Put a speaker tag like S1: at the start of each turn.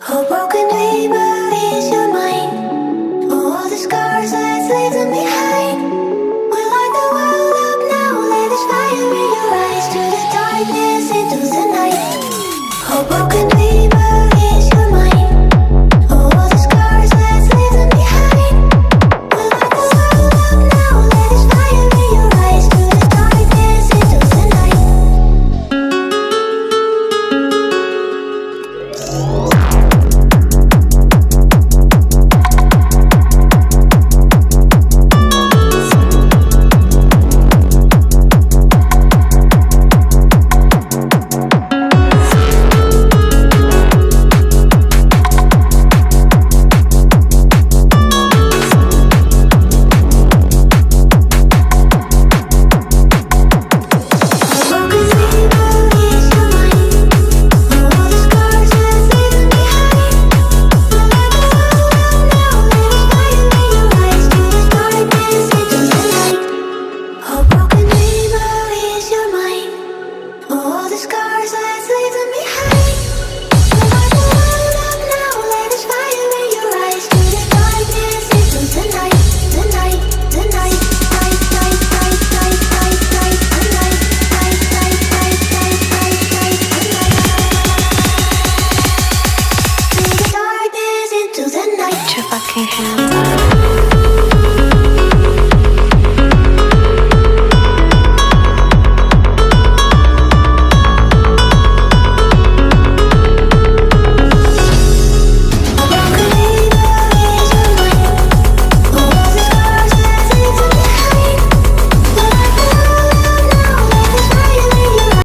S1: A broken dreamer is your mind. All the scars that's leaving behind. We light the world up now. Let us fire in your eyes. To the darkness, into the night. A broken dreamer is your mind. All the scars that's leaving behind. We light the world up now. Let us fire in your eyes. To the darkness, into the night. A broken dreamer is your mind. All the scars that's leaving behind.